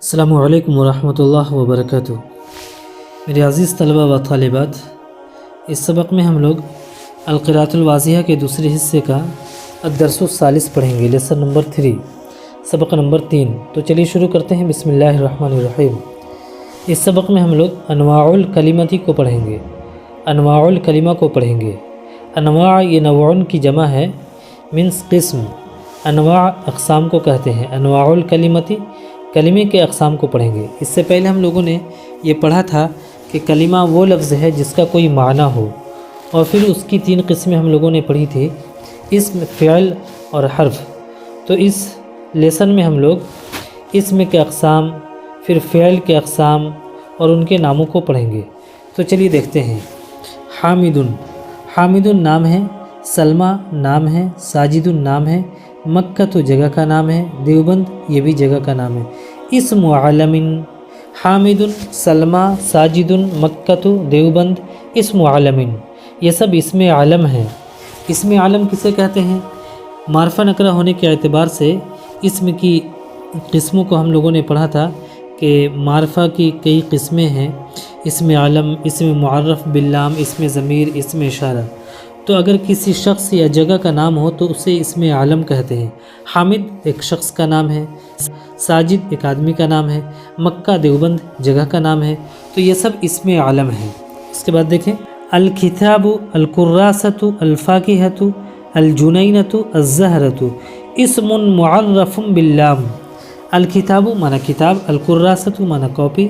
अस्सलामु अलैकुम वरहमतुल्लाहि वबरकातुहू। मेरे अज़ीज़ तलबा व तालिबात, इस सबक में हम लोग अल-क़िराअतुल वाज़िहा के दूसरे हिस्से का अद-दर्सुस सालिस पढ़ेंगे, लेसन नंबर 3, सबक नंबर 3। तो चलिए शुरू करते हैं। बिस्मिल्लाहिर्रहमानिर्रहीम। इस सबक में हम लोग अनवाउल कलिमती को पढ़ेंगे, अनवाउल कलिमा को पढ़ेंगे। अनवा ये नवउन की जमा है, मीन्स किस्म। अनवा अक़साम को कहते हैं। अनवाउल कलिमती कलिमे के अक़साम को पढ़ेंगे। इससे पहले हम लोगों ने ये पढ़ा था कि कलिमा वो लफ्ज़ है जिसका कोई माना हो, और फिर उसकी 3 किस्में हम लोगों ने पढ़ी थी, इस्म, फ़िअल और हर्फ। तो इस लेसन में हम लोग इस्म के अक़साम, फिर फ़िअल के अक़साम और उनके नामों को पढ़ेंगे। तो चलिए देखते हैं। हामिदुन, हामिदुन नाम है। सलमा नाम है। साजिदुन नाम है। मक्का तो जगह का नाम है। देवबंद ये भी जगह का नाम है। इस्म आलमिन, हामिदुन, सलमा, साजिदुन, मक्का तो देवबंद, इस्म आलमिन, ये सब इसमें आलम है। इसमें आलम किसे कहते हैं? मारफा नकरा होने के एतबार से इसम की किस्मों को हम लोगों ने पढ़ा था कि मारफा की कई किस्में हैं। इसमें आलम, इसमें मुअर्रफ बिल्लाम, इसमें ज़मीर, इसमें इशारा। तो अगर किसी शख्स या जगह का नाम हो तो उसे इसमें आलम कहते हैं। हामिद एक शख्स का नाम है, साजिद एक आदमी का नाम है, मक्का देवबंद जगह का नाम है। तो ये सब इसमें आलम है। उसके बाद देखें, अल किताबु, अल कुर्रासतु, अल फाकिहतु, अल जुनैनतु, अज़्ज़हरतु, इस्मुन मुअर्रफुम बिल्लाम। अल किताबु माना किताब, अल कुर्रासतु माना कॉपी,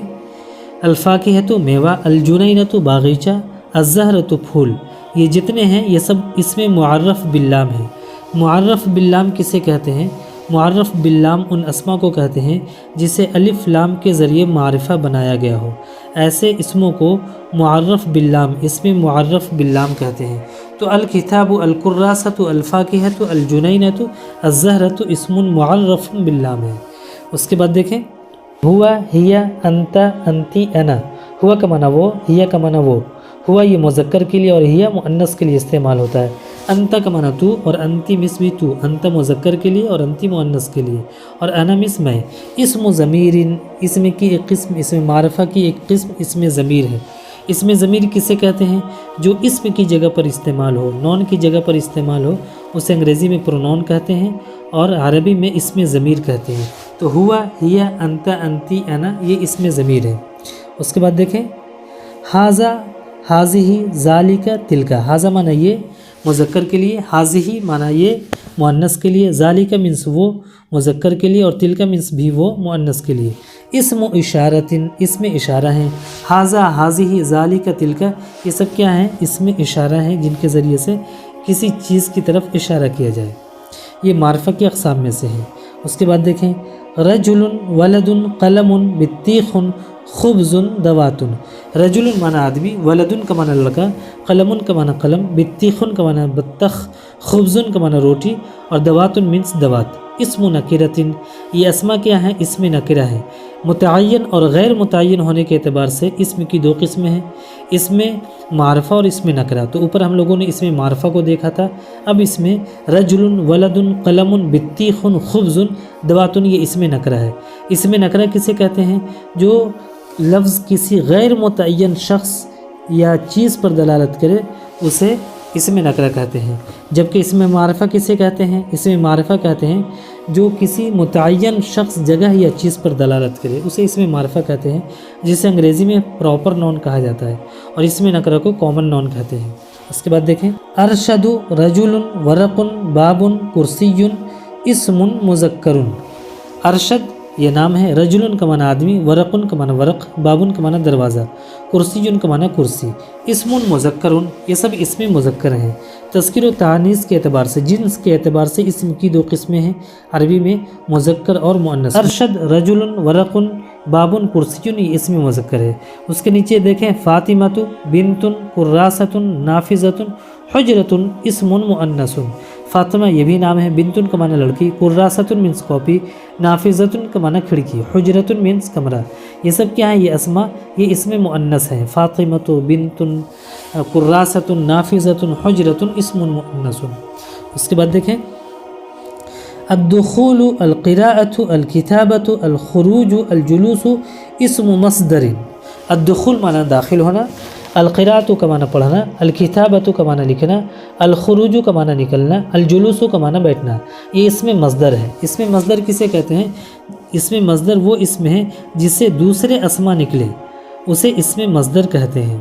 अल फाकिहतु मेवा, अल जुनैनतु बागीचा, अज़्ज़हरतु फूल, ये जितने हैं ये सब इसमें मुअर्रफ बिल्लाम है। मुअर्रफ बिल्लाम किसे कहते हैं? मुअर्रफ बिल्लाम उन अस्मा को कहते हैं जिसे अलिफ लाम के ज़रिए मारिफा बनाया गया हो। ऐसे इसमों को मुअर्रफ बिल्लाम, इसमें मुअर्रफ बिल्लाम कहते हैं। तो अल किताबु, अल कुर्रासतु, अल फाकिहतु, अल जुनैनतु, अज़्ज़हरतु इस्मुन मुअर्रफ बिल्लाम है। उसके बाद देखें, हुआ, हिया, अंता, अंती, अना। हुआ का माना वो, हिया का माना वो। हुआ ये मुज़क्कर के लिए और हिया मुअन्नस के लिए इस्तेमाल होता है। अंता का माना तू और अंती मिस भी तू। अंता मुज़क्कर के लिए और अंती मुअन्नस के लिए, और अना मिस मैं। इस्म ज़मीरिन, इसमें की एक किस्म, इसमें मारफा की एक किस्म इसमें ज़मीर है। इसमें ज़मीर किसे कहते हैं? जो इस्म की जगह पर इस्तेमाल हो, नॉन की जगह पर इस्तेमाल हो, उसे अंग्रेज़ी में प्रोनाउन कहते हैं और अरबी में इसमें ज़मीर कहते हैं। तो हुआ, हिया, अंता, अंती, अना ये इसमें ज़मीर है। उसके बाद देखें, हाज़ा, हाज़िही, ज़ालिका, तिलका। हाज़ा माना ये मुज़क्कर के लिए, हाज़िही माना ये मुअन्नस के लिए, ज़ालिका मीन्स वो मुज़क्कर के लिए, और तिलका मीन्स भी वो मुअन्नस के लिए। इस्म इशारतिन, इसमें इशारा है। हाज़ा, हाज़िही, ज़ालिका, तिलका ये सब क्या हैं? इसमें इशारा हैं जिनके ज़रिए से किसी चीज़ की तरफ इशारा किया जाए। ये मारफा की अक़साम में से है। उसके बाद देखें, रजुलुन, वलदुन, कलमुन, बित्तीखुन, खुब्ज़ुन, दवातुन। रजुलुन माना आदमी, वलदुन का माना लड़का, कलमुन का माना कलम, बित्तीखुन का माना बत्तख, खुब्ज़ुन का माना रोटी, और दवातुन मीन्स दवात। इस्मु नकिरतिन, ये अस्मा क्या है? इसमें नकिरा है। मुतअय्यन और गैर मुतअय्यन होने के एतबार से इसमें की 2 किस्में हैं, इसमें मारफा और इसमें नकरा। तो ऊपर हम लोगों ने इसमें मारफा को देखा था, अब इसमें रजुलुन, वलदुन, कलमुन, बित्तीखुन, खुब्ज़ुन, दवातुन ये इसमें नकरा है। इसमें नकरा किसे कहते हैं? जो लफ्ज़ किसी गैर मुतअय्यन शख्स या चीज़ पर दलालत करे उसे इसमें नकरा कहते हैं। जबकि इसमें मारफा किसे कहते हैं? इसमें मारफा कहते हैं जो किसी मुतअय्यन शख्स, जगह या चीज़ पर दलालत करे उसे इसमें मारफा कहते हैं, जिसे अंग्रेज़ी में प्रॉपर नॉन कहा जाता है, और इसमें नकरा को कॉमन नॉन कहते हैं। उसके बाद देखें, अरशदु, रजुलुन, वरकुन, बाबुन, कुर्सियुन, इस्मुन मुज़क्करुन। अरशद ये नाम है, रजुलन का माना आदमी, वरकुन का माना वरक, बाबुन का माना दरवाज़ा, कुर्सियुन का माना कुर्सी, इस्मुन मुज़क्करुन ये सब इसमें मुज़क्कर हैं। तज़कीर व तानीस के एतबार से, जिन्स के एतबार से इसम की 2 किस्में हैं, अरबी में मुज़क्कर और मुअन्नस। अरशद, रजुलन, वरकुन, बाबुन, कुर्सियुन ये इसमें मुज़क्कर है। उसके नीचे देखें, फ़ातिमतु, बिन्तुन, कुर्रासतुन, नाफिज़तुन, हुजरतुन इस्मुन मुअन्नसुन। फ़ातिमा ये भी नाम है, बिन्तुन का माना लड़की, कुर्रासतुन मीन्स कॉपी, नाफिज़तुन का माना खिड़की, हुजरतुन मीन्स कमरा। ये सब क्या है? ये अस्मा, ये इसमें मुअन्नस है। फ़ातिमतु, बिन्तुन, कुर्रासतुन, नाफिज़तुन, हुजरतुन इस्मुन मुअन्नसुन। उसके बाद देखें, الدخول القراءة الكتابة الخروج الجلوس اسم مصدر. الدخول معنی داخل ہونا، القراءة کا معنی پڑھنا، الکتابة کا معنی لکھنا، الخروج کا معنی نکلنا، الجلوس کا معنی بیٹھنا. یہ اسم مصدر ہے. اسم مصدر کسے کہتے ہیں؟ اسم مصدر وہ اسم ہے جس سے دوسرے اسما نکلے، اسے اسم مصدر کہتے ہیں.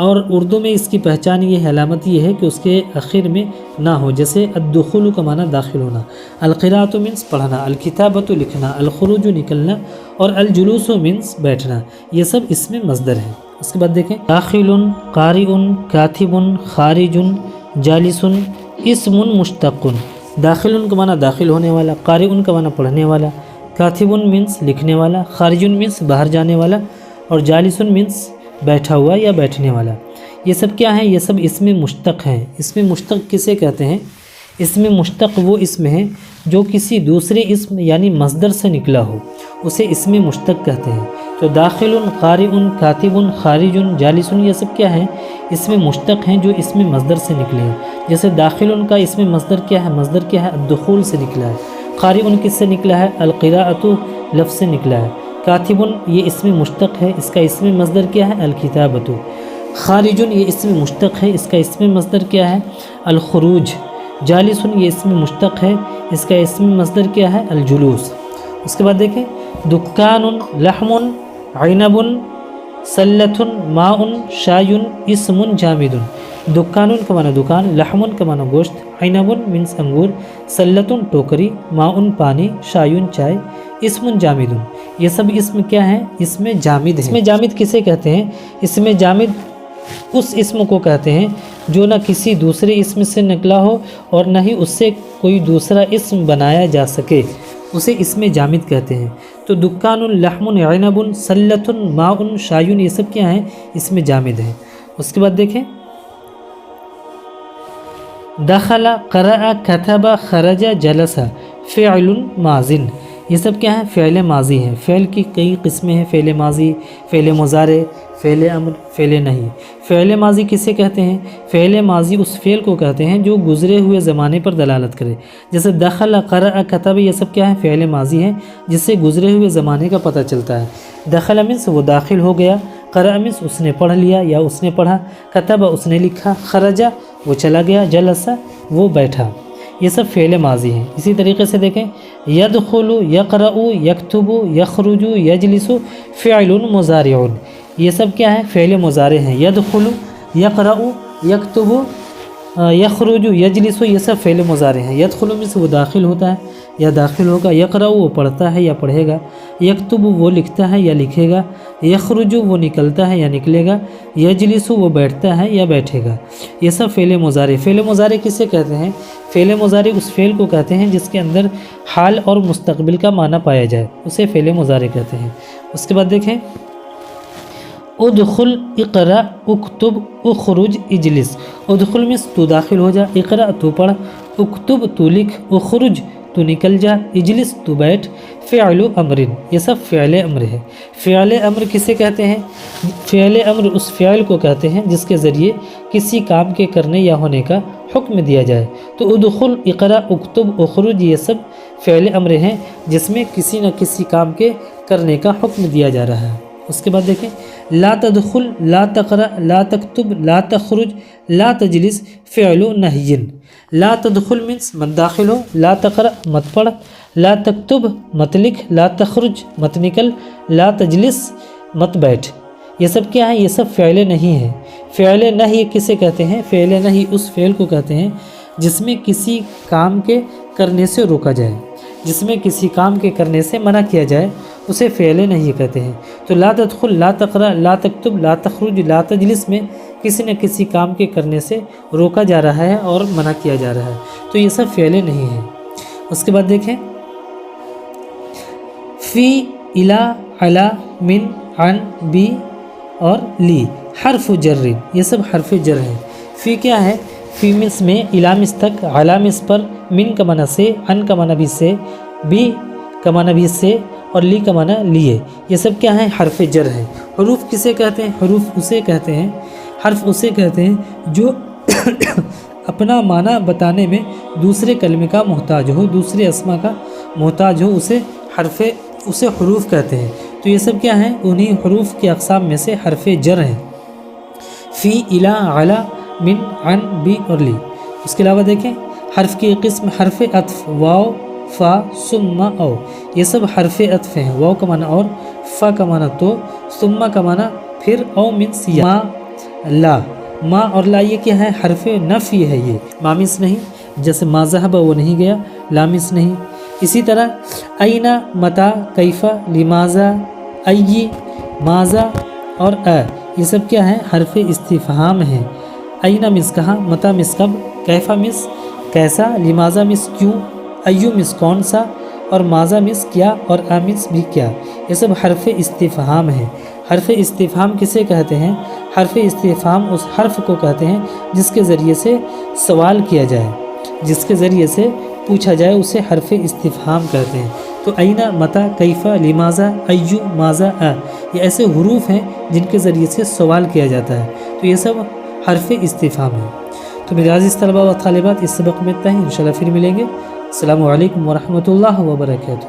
اور اردو میں اس کی پہچان یہ علامت یہ ہے کہ اس کے آخر میں نہ ہو. جیسے الدخول کا معنی داخل ہونا، القراءۃ مینس پڑھنا، الکتابۃ لکھنا، الخروج نکلنا، اور الجلوس مینس بیٹھنا. یہ سب اسم مصدر ہیں. اس کے بعد دیکھیں داخل، قارئ، کاتب، خارج، جالس اسم مشتق. داخل کا معنی داخل ہونے والا، قارئ کا معنی پڑھنے والا، کاتب مینس لکھنے والا، خارج مینس باہر جانے والا، اور جالس مینس بیٹھا ہوا یا بیٹھنے والا. یہ سب کیا ہیں؟ یہ سب اسم مشتق ہیں. اسم مشتق کسے کہتے ہیں؟ اسم مشتق وہ اسم ہے جو کسی دوسرے اسم یعنی مصدر سے نکلا ہو، اسے اسم مشتق کہتے ہیں. تو داخل، قارئ، کاتب، خارج، جالس یہ سب کیا ہیں؟ اسم مشتق ہیں جو اسم مصدر سے نکلے ہیں. جیسے داخل کا اسم مصدر کیا ہے؟ مصدر کیا ہے؟ الدخول سے نکلا ہے. قارئ کس سے نکلا ہے؟ القراءۃ لفظ سے نکلا ہے. کاتب یہ اسم مشتق ہے، اس کا اسم مصدر کیا ہے؟ الکتابۃ. خارج یہ اسم مشتق ہے، اس کا اسم مصدر کیا ہے؟ الخروج. جالس یہ اسم مشتق ہے، اس کا اسم مصدر کیا ہے؟ الجلوس. اس کے بعد دیکھیں دکان، لحم، عنب، سلۃ، ماء، شاء اسم جامد. دکان کا معنی دکان، لحم کا معنی گوشت، عنب مینس انگور، سلۃ ٹوکری، ماء پانی، شاء چائے، اسم جامد. یہ سب اسم کیا ہیں؟ اسم جامد ہیں. اسم جامد کسے کہتے ہیں؟ اسم جامد اس اسم کو کہتے ہیں جو نہ کسی دوسرے اسم سے نکلا ہو اور نہ ہی اس سے کوئی دوسرا اسم بنایا جا سکے، اسے اسم جامد کہتے ہیں. تو دکان، لحم، عنب، سلۃ، ماء، شاء یہ سب کیا ہیں؟ اسم جامد ہیں. اس کے بعد دیکھیں دخل، قرأ، کتب، خرج، جلس فعل ماض. یہ سب کیا ہیں؟ فعل ماضی ہیں. فعل کی کئی قسمیں ہیں، فعل ماضی، فعل مضارع، فعل امر، فعل نہیں. فعل ماضی کسے کہتے ہیں؟ فعل ماضی اس فعل کو کہتے ہیں جو گزرے ہوئے زمانے پر دلالت کرے. جیسے دخل، قرأ، کتب یہ سب کیا ہیں؟ فعل ماضی ہیں جس سے گزرے ہوئے زمانے کا پتہ چلتا ہے. دخل مینس وہ داخل ہو گیا، قرأ مینس اس نے پڑھ لیا یا اس نے پڑھا، کتب اس نے لکھا، خرج وہ چلا گیا، جلس وہ بیٹھا. یہ سب فعل ماضی ہیں. اسی طریقے سے دیکھیں یدخل، یقرأ، یکتب، یخرج، یجلس فعل مضارع. یہ سب کیا ہے؟ فعل مضارع ہیں. یدخل، یقرأ، یکتب، یخرج، یجلس یہ سب فعل مضارع ہیں. یدخل میں سے وہ داخل ہوتا ہے یا داخل ہوگا، یقرأ وہ پڑھتا ہے یا پڑھے گا، یکتب وہ لکھتا ہے یا لکھے گا، یخرج وہ نکلتا ہے یا نکلے گا، یجلس وہ بیٹھتا ہے یا بیٹھے گا. یہ سب فعل مضارع. فعل مضارع کسے کہتے ہیں؟ فعل مضارع اس فعل کو کہتے ہیں جس کے اندر حال اور مستقبل کا معنی پایا جائے، اسے فعل مضارع کہتے ہیں. اس کے بعد دیکھیں ادخل، اقرأ، اکتب، اخرج، اجلس. ادخل میں تو داخل ہو جا، اقرأ تو پڑھ، اکتب تو لکھ، اخرج تو نکل جا، اجلس تو بیٹھ. فعل امر یہ سب فعل امر ہے. فعل امر کسے کہتے ہیں؟ فعل امر اس فعل کو کہتے ہیں جس کے ذریعے کسی کام کے کرنے یا ہونے کا حکم دیا جائے. تو ادخل، اقرأ، اکتب، اخرج یہ سب فعل امر ہیں جس میں کسی نہ کسی کام کے کرنے کا حکم دیا جا رہا ہے. اس کے بعد دیکھیں لا تدخل، لا تقرأ، لا تکتب، لا تخرج، لا تجلس فعل نہی. لا تدخل مینس مت داخل ہو، لا تقرأ مت پڑھ، لا تکتب مت لکھ، لا تخرج مت نکل، لا تجلس مت بیٹھ. یہ سب کیا ہے؟ یہ سب فعل نہیں ہے. فعل نہی کسے کہتے ہیں؟ فعل نہی اس فعل کو کہتے ہیں جس میں کسی کام کے کرنے سے روکا جائے، جس میں کسی کام کے کرنے سے منع کیا جائے، اسے فعل نہی کہتے ہیں. تو لا تدخل، لا تقرأ، لا تکتب، لا تخرج، لا تجلس میں کسی نہ کسی کام کے کرنے سے روکا جا رہا ہے اور منع کیا جا رہا ہے، تو یہ سب فعل نہیں ہے. اس کے بعد دیکھیں فی، الا، علی، من، عن، بی اور لی حرف جر یہ سب حرف جر ہیں. فی کیا ہے؟ فی مس میں الا مس تک، علی مس پر، من کا معنی سے، عن کا معنی بھی سے، بی کا معنی بھی سے اور لی کا معنی لیے. یہ سب کیا ہیں؟ حرف جر ہیں. حروف کسے کہتے ہیں؟ حروف اسے کہتے ہیں، حرف اسے کہتے ہیں جو अपना माना बताने में दूसरे कलमे का मोहताज हो, दूसरे अस्मा का मोहताज हो, उसे हरूफ कहते हैं। तो ये सब क्या हैं? उन्हीं हरूफ के अक़साम में से हरफ जर हैं। फ़ी, इला, अला, मिन, अन, बी और ली। उसके अलावा देखें हर्फ की किस्म हरफ अत्फ, वाव, फ़ा, सुम्मा, औ। ये सब हरफ अत्फ हैं। वाव का माना और, फ़ा का माना तो, सुम्मा का माना फिर, औ मीन्स या। मा, ला, मा और ला ये क्या है? हरफ नफ़ी है। ये मामिस नहीं, जैसे मा ज़हबा वो नहीं गया, लामिस नहीं। इसी तरह ऐना, मता, कैफ़ा, लिमाज़ा, अय्यी, माज़ा और अ, ये सब क्या है? हरफ इस्तिफ़हाम है। ऐना मिस कहाँ, मता मिस कब, कैफ़ा मिस कैसा, लिमाज़ा मिस क्यों, अय्यू मिस कौन सा और माज़ा मिस क्या और आ मिस भी क्या। ये सब हरफ इस्तिफ़हाम है। हरफ इस्तिफ़हाम किसे कहते हैं? हरफ इस्तिफ़हाम उस हर्फ को कहते हैं जिसके ज़रिए से सवाल किया जाए, जिसके ज़रिए से पूछा जाए, उसे हरफ इस्तिफ़हाम कहते हैं। तो ऐना, मता, कैफ़ा, लिमाज़ा, अय्यू, माज़ा, आ, ये ऐसे हुरूफ हैं जिनके ज़रिए से सवाल किया जाता है। तो ये सब हरफ इस्तिफ़हाम है। तो मेरे अज़ीज़ तलबा व तालिबात, इस सबक में इतना ही। इंशाअल्लाह फिर मिलेंगे। अस्सलामु अलैकुम व रहमतुल्लाहि व बरकातुहू।